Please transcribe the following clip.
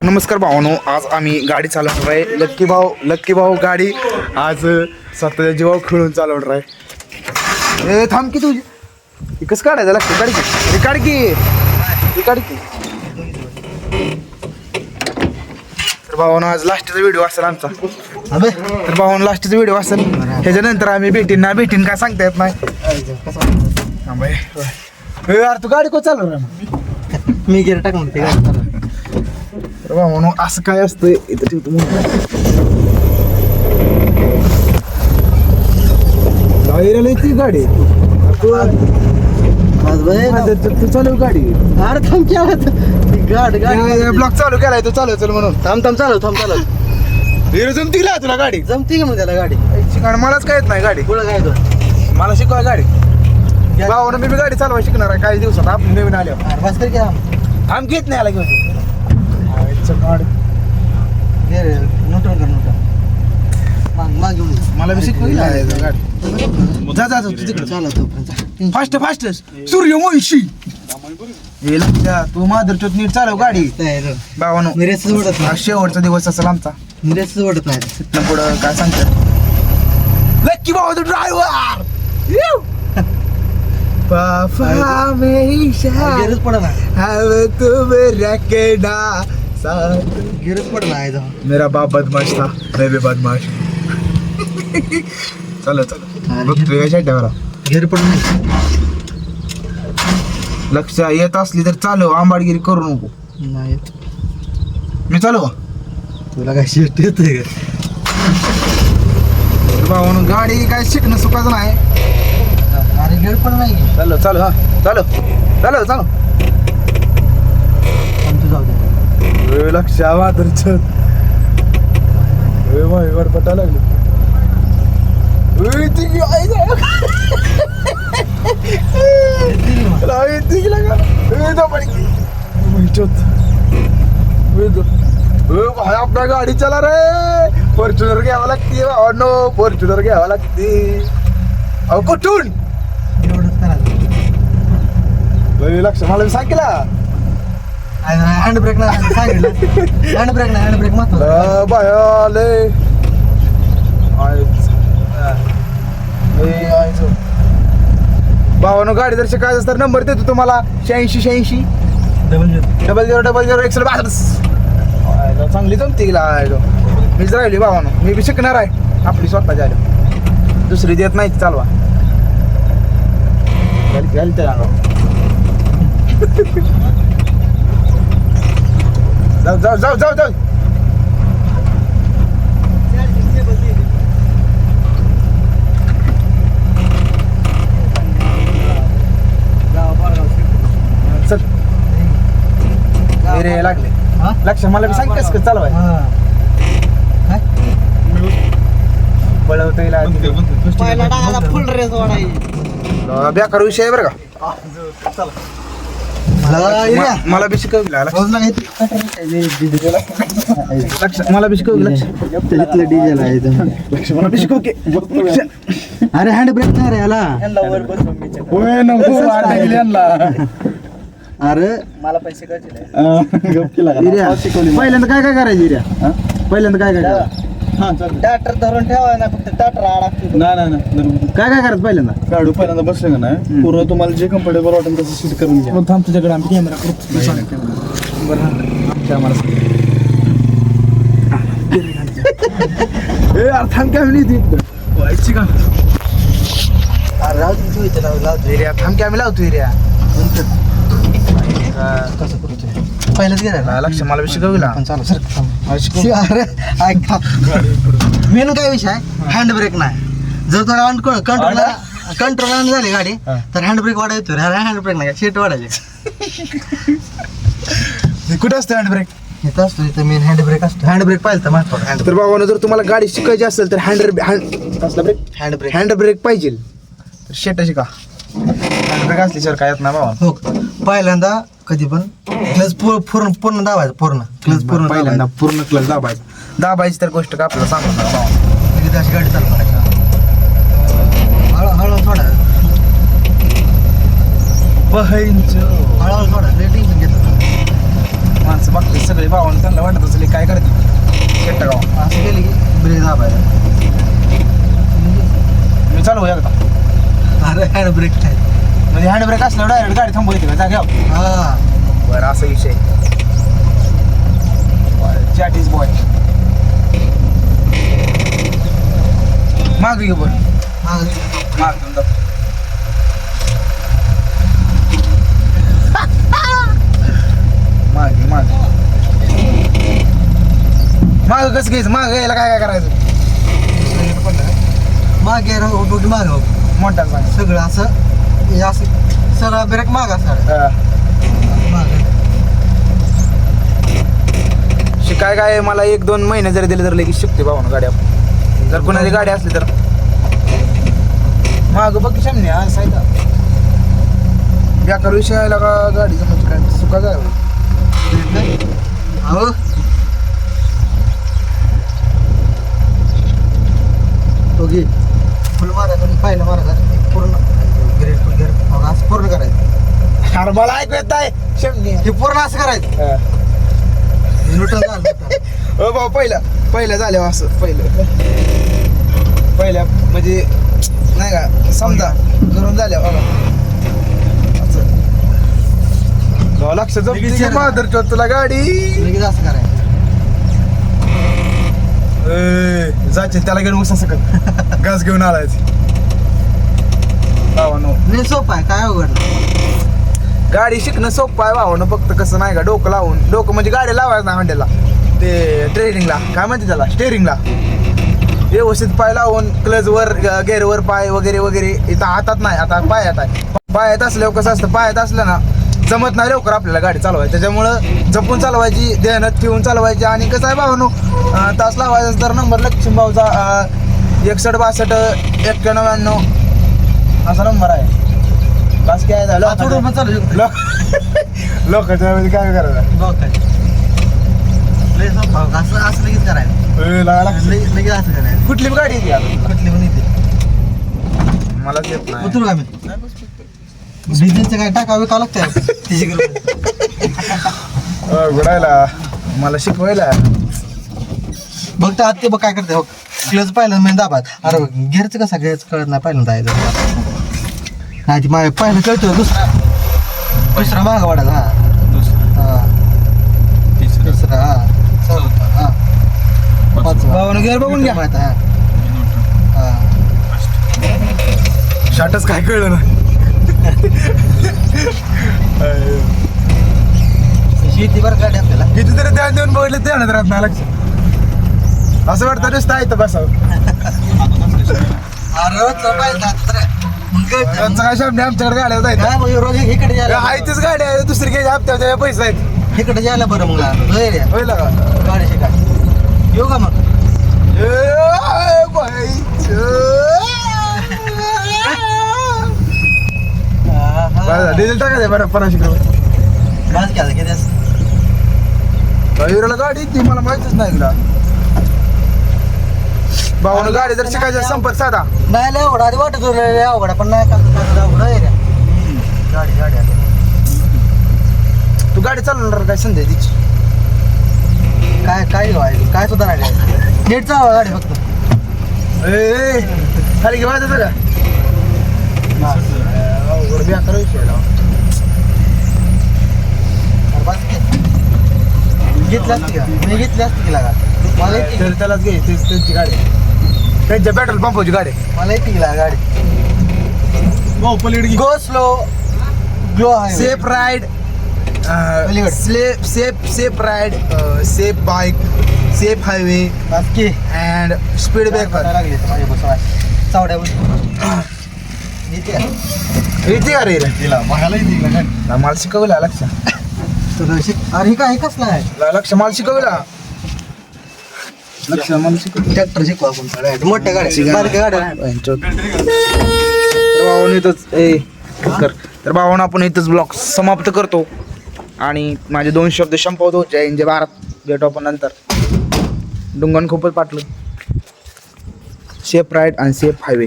नमस्कार भावानो, आज आम्ही गाडी चालवणार आहे. लक्की भाऊ गाडी आज स्वतःच्या जीवावर खेळून चालवणार आहे. ए थांब की तुझी कसं काढायचं लागतं? काढ की तर भावानो आज लास्टचा व्हिडिओ असेल आमचा. तर भावानो लास्टचा व्हिडिओ असेल, ह्याच्यानंतर आम्ही भेटीन काय सांगता येत नाही. यार तू गाडी को चालवणार मी गेअर टाकून ते गाडी चालवणार. तर भावानो असं काय असतं इथं ठेवतो ती गाडी तू चालव गाडी. अरे थांब की गाडी ब्लॉक चालू केलाय तू चालव म्हणून. थांब चालव हिरो जमती का तुला गाडी? जमती का मग त्याला गाडी? मलाच काय येत नाही गाडी. पुढं काय तो मला शिकवाय गाडी. भावानं मी गाडी चालवाय शिकणार आहे काही दिवसात. आपण नवीन आल्यावर बस कर की आम घेत नाही आला घेऊन माग घेऊन मला बी शिकवायला गाडी. जा तिकडे चालवतो फास्ट सूर्यवंशी. तू माधुरचोत नीट चालव गाडी. भावानो निरेसच उडत नाही. शेवटचा दिवस असेल आमचा. निरेसच उडत नाही. तिथनं पुढं काय सांगतात लक्की भाऊ तू ड्रायव्हर. गिरच पडत नाही. मेरा बाप बदमाश था, मैं भी बदमाश. चलो बघतोय शेट्यावर. गिर पडत नाही. लक्ष येत असली तर चालव, आंबाडगिरी करू नको. नाही मी चालू तुला काय शिफ्ट येते का? भाऊन गाडी काय शिकणं सुखाचं नाही. अरे गिर पण नाही. चालू जाऊ दे. लक्ष पटा लागली. आपल्या गाडी चला रे. फॉर्च्युनर घ्यावं लागते भावांनो, फॉर्च्युनर घ्यावं लागते. अहो कुठून एवढंच करायचं. लक्ष मला सांगितला हँड ब्रेक नाही सांगितलं. हँड ब्रेक महत्वाचं. बायाले भावानो गाडी जर शिकायचं तर नंबर देतो तुम्हाला 86 00 चांगली जमती मीच राहिली भावानो. मी बी शिकणार आहे आपली स्वतःच्या आल्या. दुसरी देत नाही चालवा. जाऊ चल. रे लागले लक्ष मला बी सांग कसं चालवाय. फुल रेस बेकार विषय आहे बरं का. मला बी शिकवला लक्ष. मला बी शिकव लक्ष. डिझेल आहे. लक्ष मला बी शिकव की. अरे हँड ब्रेक नाही रे याला. अरे मला पैसे कळतील. पहिल्यांदा काय करायचं? पहिल्यांदा काय करायचं? टाटर धरून ठेवा ना, फक्त टाटर अडकतो. नाही काय करायचं पहिल्यांदा? काढू पहिल्यांदा बसले का नाही पूर्ण तुम्हाला जे कम्फर्टेबल वाटेल तसं सीट करून घ्या. थांब तुझ्याकडे आम्ही कॅमेरा थांब कॅमेरा व्हायची का? थांब कॅमेरा लावतो एरिया. कसं करतोय पहिल्याच गेला लक्ष मला शिकवला. अरे ऐक मेन काय विषय हँड ब्रेक नाही. जर तुला कंट्रोल झाली गाडी तर हँड ब्रेक वाढायचो. हँड ब्रेक नाही सीट वाढायचे. कुठे असतं हँड ब्रेक? इथं असतो. इथं मेन हँड ब्रेक असतो. हँड ब्रेक पाहिजे तर महत्वाचं. तर बाबांनो जर तुम्हाला गाडी शिकायची असेल तर हँड ब्रेक पाहिजे तर शेट शिका. हँड ब्रेक असल्याशिवाय काय येत ना बाबा. हो पहिल्यांदा कधी पण क्लच पूर्ण दाबायचं. क्लच पूर्ण पहिल्यांदा पूर्ण क्लच दाबायची तर गोष्ट का आपल्याला सांगणार बाबा. अशी गाडी चालवायची. हळूहळू सोडा. हळूहळू सोडा. टेन्शन घेतलं. माणसं बघते सगळे भावानं त्यांना वाटत असेल काय करते शेट्टा गाव. असं केलं की ब्रेक दाबायला. मी चालू एकदा अरे हँड ब्रेक आहे. म्हणजे हँड ब्रेक असल्यावर डायरेक्ट गाडी थांबवायची का जाग्यावर. हा बरं असा विषय चॅट इज बॉय. माग घे बरं माग घेऊन जातो. माग माग कसं घ्यायचं माग घ्यायला काय काय करायचं. मागे राहू माग मोठा सांग. सगळं असं हे असं सरळ ब्रेक माग असणार. शिकाय काय मला 1-2 महिने जरी दिले तर लगेच शिकते भावानं गाडी आपण. जर कोणाची गाडी असली तर माग बघ की सामने हा सायदा बेकार विषय आला का गाडीचं म्हणजे काय सुका जाय. हो तो घे फुल मारायचं पहिलं मारायचं पूर्ण ग्रेड फुल गेअर असं पूर्ण करायचं. अरे मला ऐकू येत आहे शमने. हे पूर्ण असं करायचं. न्यूट्रल झालं. हो भाऊ पहिलं झालं असं पहिल्या म्हणजे नाही का समजा करून झाल्या बाबा असं लक्ष जमते तुला गाडी लगेच असं करायचं. जायचे त्याला घेऊन उसा सकत गास घेऊन आलायच. भावानो नाही सोपं आहे काय अवघड गाडी शिकणं सोपं आहे भावानं. फक्त कसं नाही का डोकं लावून डोकं म्हणजे गाडी लावायचं ना हंड्याला ते ट्रेनिंगला काय म्हणते त्याला स्टेअरिंगला व्यवस्थित पाय लावून क्लचवर गेअरवर पाय वगैरे वगैरे इथं हातात नाही आता पायात आहे. पायात असल्यावर कसं असतं पायात असलं ना जमत नाही लवकर आपल्याला गाडी चालवायची. त्याच्यामुळं जपून चालवायची ध्यानात ठेवून चालवायची. आणि कसं आहे भावानो तास लावायचा तर नंबर लक्ष्मी भाऊचा 6162 9199 असा नंबर आहे. बस काय झालं लोकांच्या मध्ये काय करायचं असं असं लगेच करायचं. लगेच असं करायचं. कुठली गाडी येते आता कुठली पण येते. मलाच येत नाही. उतरू आम्ही डिझेलचं काय टाकावं का लागतं तिची घोडायला मला शिकवायला बघ तर ते बघ काय करते बघ क्लच पाहिलं मी दाबात. अरे घेरचं कसं घ्यायचं कळत नाही पहिल्यांदा नाही ती माझ्या पहिलं कळतो दुसरा मागं वाढायचा. हा तिसरा हा चौथा हा पाचवा भावानं गेअर बघून घ्या. हा शाटच काय कळलं ना. शेती बरं गाडी आपल्याला कितीतरी ध्यान देऊन बघितलं ध्यानात राहत नाही लक्ष. असं वाटतं नुसतं आहे तर बसावं. त्यांचं काय शब्द आमच्याकडे गाड्या जायचं रोज इकडे जायला आहे तीच गाडी आहे दुसरी काही हप्त्याच्या पैसे आहेत इकडे जायला बरं मग होईल का गाडी शिकाय येऊ का मग डिझेल टाकायचं बरं 50 रुपये. बस घ्या किती ड्रायव्हरला गाडी ती मला माहितीच नाही इकडं. भावानं गाडी जर शिकायचा संपर्क साधा नाही लय अवघड आधी वाटत होतं लय अवघड पण नाही का अवघड आहे रे. गाडी गाडी आली. तू गाडी चालवणार काय संधी तिची काय काय व्हायचं काय सुद्धा नाही नीट चालवा गाडी फक्त. खाली घेऊन जायचं का बेकार विषय घेतली असती का मी घेतली असती की लागा मला येते त्यालाच घे त्यांची गाडी त्यांच्या पेट्रोल पंपाची गाडी मला येते की लागा गाडी गो स्लो ग्लो आहे safe ride safe ride safe bike safe highway बाकी अँड स्पीड ब्रेकर लागली माझ्या बसवा चावड्या येते येते का रे मला शिकवला लक्ष अरे काय कसला आहे लक्ष मला शिकवला लक्ष मला शिकवलं ट्रॅक्टर शिकवा आपण मोठ्या गाड्या बारक्या गाड्या तर भावानं इथंच तर भावानं आपण इथंच ब्लॉग समाप्त करतो आणि माझे 2 शब्द संपवतो. जय हिंद जय भारत. भेटू आपण नंतर. डुंगण खूपच पाटलं. सेफ राईड आणि सेफ हायवे.